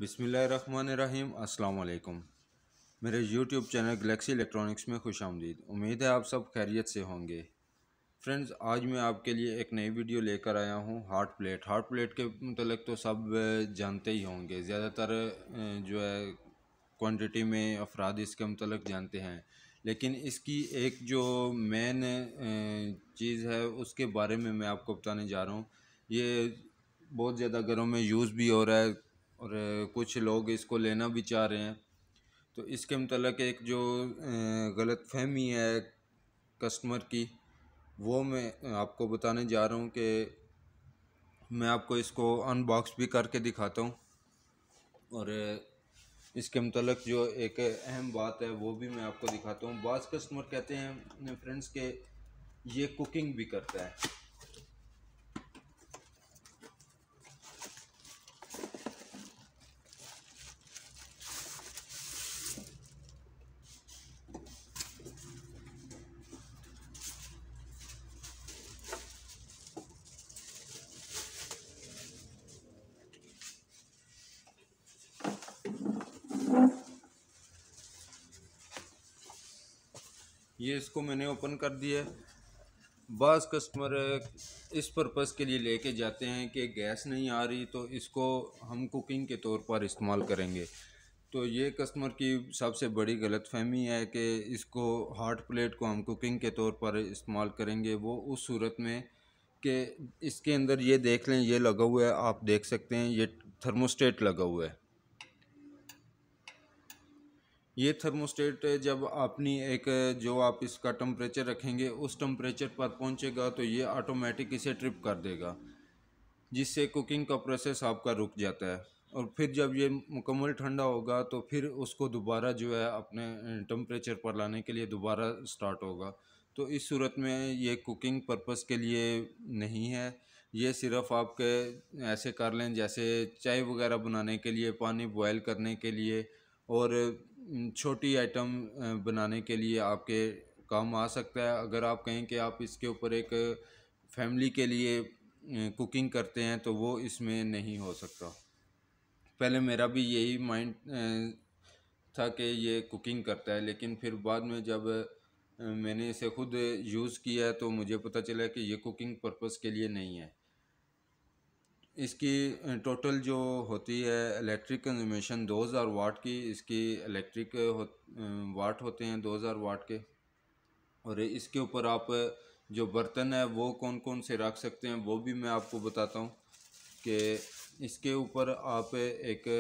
बिस्मिल्लाहिर्रहमानिर्रहीम। अस्सलाम वालेकुम। मेरे यूट्यूब चैनल गैलेक्सी इलेक्ट्रॉनिक्स में खुशामदीद। उम्मीद है आप सब खैरियत से होंगे। फ्रेंड्स, आज मैं आपके लिए एक नई वीडियो लेकर आया हूँ हार्ट प्लेट के मतलब तो सब जानते ही होंगे। ज़्यादातर जो है क्वांटिटी में अफराद इसके मतलब जानते हैं, लेकिन इसकी एक जो मेन चीज़ है उसके बारे में मैं आपको बताने जा रहा हूँ। ये बहुत ज़्यादा घरों में यूज़ भी हो रहा है और कुछ लोग इसको लेना भी चाह रहे हैं। तो इसके मतलब एक जो गलत फहमी है कस्टमर की, वो मैं आपको बताने जा रहा हूँ कि मैं आपको इसको अनबॉक्स भी करके दिखाता हूँ और इसके मतलब जो एक अहम बात है वो भी मैं आपको दिखाता हूँ। बाज़ कस्टमर कहते हैं फ्रेंड्स के ये कुकिंग भी करता है। ये इसको मैंने ओपन कर दिया है। बाज़ कस्टमर इस पर्पज़ के लिए लेके जाते हैं कि गैस नहीं आ रही तो इसको हम कुकिंग के तौर पर इस्तेमाल करेंगे। तो ये कस्टमर की सबसे बड़ी गलतफहमी है कि इसको हॉट प्लेट को हम कुकिंग के तौर पर इस्तेमाल करेंगे। वो उस सूरत में कि इसके अंदर ये देख लें, ये लगा हुआ है, आप देख सकते हैं, ये थर्मोस्टेट लगा हुआ है। ये थर्मोस्टेट जब अपनी एक जो आप इसका टम्परेचर रखेंगे उस टम्परेचर पर पहुंचेगा तो ये ऑटोमेटिक इसे ट्रिप कर देगा, जिससे कुकिंग का प्रोसेस आपका रुक जाता है। और फिर जब ये मुकम्मल ठंडा होगा तो फिर उसको दोबारा जो है अपने टम्परेचर पर लाने के लिए दोबारा स्टार्ट होगा। तो इस सूरत में ये कुकिंग पर्पस के लिए नहीं है। ये सिर्फ आपके ऐसे कर लें जैसे चाय वगैरह बनाने के लिए, पानी बॉयल करने के लिए और छोटी आइटम बनाने के लिए आपके काम आ सकता है। अगर आप कहें कि आप इसके ऊपर एक फैमिली के लिए कुकिंग करते हैं तो वो इसमें नहीं हो सकता। पहले मेरा भी यही माइंड था कि ये कुकिंग करता है, लेकिन फिर बाद में जब मैंने इसे खुद यूज़ किया तो मुझे पता चला कि ये कुकिंग पर्पस के लिए नहीं है। इसकी टोटल जो होती है इलेक्ट्रिक कंजम्पशन 2000 वाट की, इसकी इलेक्ट्रिक वाट होते हैं 2000 वाट के। और इसके ऊपर आप जो बर्तन है वो कौन कौन से रख सकते हैं वो भी मैं आपको बताता हूँ कि इसके ऊपर आप एक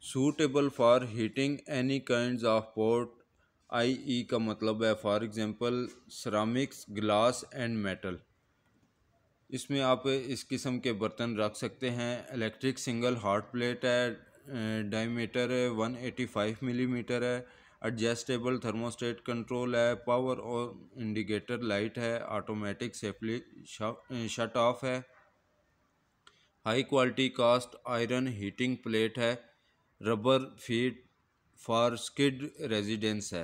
suitable for heating any kinds of pot, I E का मतलब है for example ceramics, glass and metal. इसमें आप इस किस्म के बर्तन रख सकते हैं। इलेक्ट्रिक सिंगल हॉट प्लेट है, डायमीटर 185 मिलीमीटर है, एडजस्टेबल थर्मोस्टेट कंट्रोल है, पावर और इंडिकेटर लाइट है, ऑटोमेटिक सेफली शट ऑफ है, high quality cast iron heating plate है, rubber feet for skid resistance है,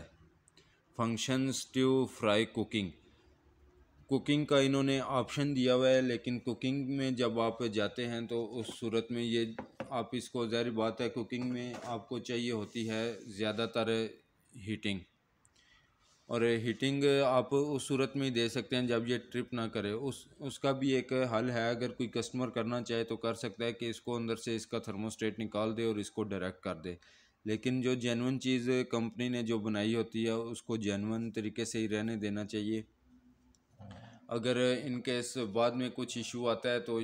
function stew fry cooking. Cooking का इन्होंने ऑप्शन दिया हुआ है, लेकिन कुकिंग में जब आप जाते हैं तो उस सूरत में ये आप इसको, ज़ाहिर बात है कुकिंग में आपको चाहिए होती है ज़्यादातर हीटिंग। और हीटिंग आप उस सूरत में ही दे सकते हैं जब ये ट्रिप ना करे। उसका भी एक हल है, अगर कोई कस्टमर करना चाहे तो कर सकता है कि इसको अंदर से इसका थर्मोस्टेट निकाल दे और इसको डायरेक्ट कर दे। लेकिन जो जेन्युइन चीज़ कंपनी ने जो बनाई होती है उसको जेन्युइन तरीके से ही रहने देना चाहिए। अगर इनकेस बाद में कुछ इशू आता है तो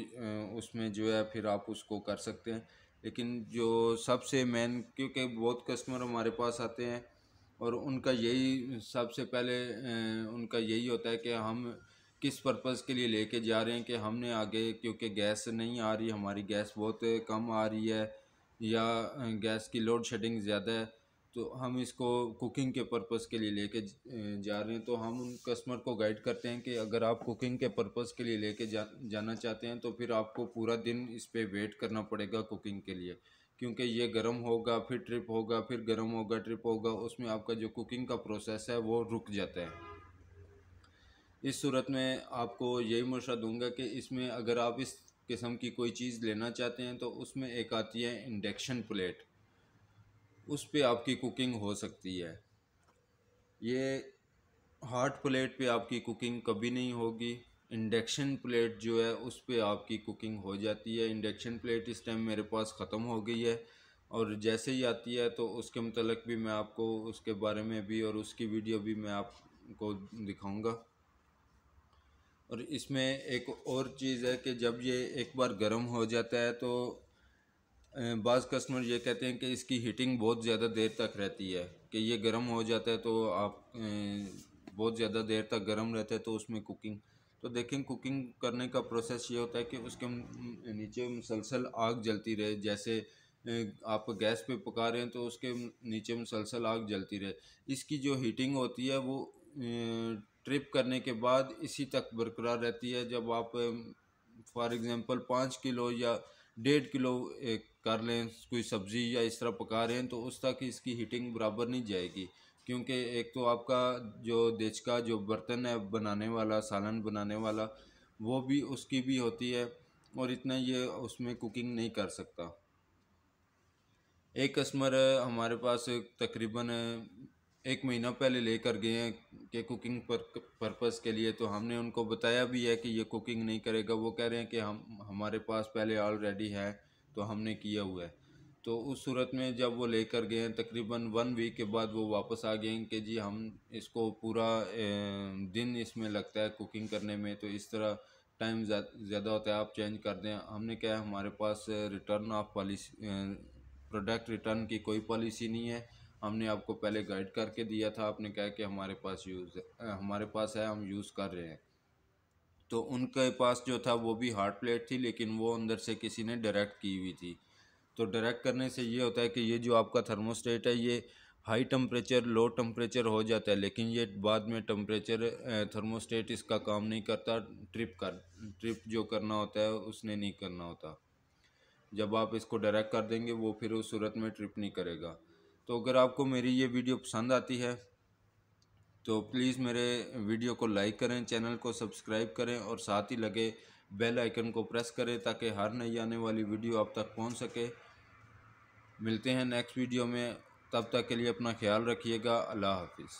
उसमें जो है फिर आप उसको कर सकते हैं। लेकिन जो सबसे मेन, क्योंकि बहुत कस्टमर हमारे पास आते हैं और उनका यही सबसे पहले उनका यही होता है कि हम किस पर्पज़ के लिए लेके जा रहे हैं, कि हमने आगे क्योंकि गैस नहीं आ रही, हमारी गैस बहुत कम आ रही है या गैस की लोड शेडिंग ज़्यादा है, तो हम इसको कुकिंग के पर्पज़ के लिए लेके जा रहे हैं। तो हम उन कस्टमर को गाइड करते हैं कि अगर आप कुकिंग के पर्पज़ के लिए लेके जाना चाहते हैं तो फिर आपको पूरा दिन इस पे वेट करना पड़ेगा कुकिंग के लिए, क्योंकि ये गर्म होगा फिर ट्रिप होगा, फिर गर्म होगा ट्रिप होगा, उसमें आपका जो कुकिंग का प्रोसेस है वो रुक जाता है। इस सूरत में आपको यही मशवरा दूंगा कि इसमें अगर आप इस किस्म की कोई चीज़ लेना चाहते हैं तो उसमें एक आती है इंडक्शन प्लेट, उस पे आपकी कुकिंग हो सकती है। ये हॉट प्लेट पे आपकी कुकिंग कभी नहीं होगी। इंडक्शन प्लेट जो है उस पे आपकी कुकिंग हो जाती है। इंडक्शन प्लेट इस टाइम मेरे पास ख़त्म हो गई है, और जैसे ही आती है तो उसके मतलब भी मैं आपको उसके बारे में भी और उसकी वीडियो भी मैं आपको दिखाऊंगा। और इसमें एक और चीज़ है कि जब ये एक बार गर्म हो जाता है तो बाज़ कस्टमर ये कहते हैं कि इसकी हीटिंग बहुत ज़्यादा देर तक रहती है, कि ये गर्म हो जाता है तो आप बहुत ज़्यादा देर तक गर्म रहता है तो उसमें कुकिंग, तो देखें कुकिंग करने का प्रोसेस ये होता है कि उसके नीचे मुसलसल आग जलती रहे। जैसे आप गैस पे पका रहे हैं तो उसके नीचे मुसलसल आग जलती रहे। इसकी जो हीटिंग होती है वो ट्रिप करने के बाद इसी तक बरकरार रहती है। जब आप फॉर एग्ज़ाम्पल 5 किलो या 1.5 किलो कर लें कोई सब्ज़ी या इस तरह पका रहे हैं तो उस तक इसकी हीटिंग बराबर नहीं जाएगी, क्योंकि एक तो आपका जो देचका जो बर्तन है बनाने वाला, सालन बनाने वाला, वो भी उसकी भी होती है, और इतना ये उसमें कुकिंग नहीं कर सकता। एक कस्टमर हमारे पास तकरीबन 1 महीना पहले लेकर गए हैं कि कुकिंग पर्पज़ के लिए, तो हमने उनको बताया भी है कि ये कुकिंग नहीं करेगा। वो कह रहे हैं कि हम हमारे पास पहले ऑलरेडी है तो हमने किया हुआ है। तो उस सूरत में जब वो लेकर गए हैं तकरीबन 1 वीक के बाद वो वापस आ गए हैं कि जी हम इसको पूरा दिन इसमें लगता है कुकिंग करने में, तो इस तरह टाइम ज़्यादा होता है, आप चेंज कर दें। हमने क्या है, हमारे पास return of policy, product return की कोई पॉलिसी नहीं है। हमने आपको पहले गाइड करके दिया था, आपने कहा कि हमारे पास हमारे पास है, हम यूज़ कर रहे हैं। तो उनके पास जो था वो भी हार्ड प्लेट थी, लेकिन वो अंदर से किसी ने डायरेक्ट की हुई थी। तो डायरेक्ट करने से ये होता है कि ये जो आपका थर्मोस्टेट है ये हाई टेम्परेचर लो टेम्परेचर हो जाता है, लेकिन ये बाद में टेम्परेचर थर्मोस्टेट इसका काम नहीं करता। ट्रिप जो करना होता है उसने नहीं करना होता। जब आप इसको डायरेक्ट कर देंगे वो फिर उस सूरत में ट्रिप नहीं करेगा। तो अगर आपको मेरी ये वीडियो पसंद आती है तो प्लीज़ मेरे वीडियो को लाइक करें, चैनल को सब्सक्राइब करें और साथ ही लगे बेल आइकन को प्रेस करें ताकि हर नई आने वाली वीडियो आप तक पहुंच सके। मिलते हैं नेक्स्ट वीडियो में, तब तक के लिए अपना ख्याल रखिएगा। अल्लाह हाफिज़।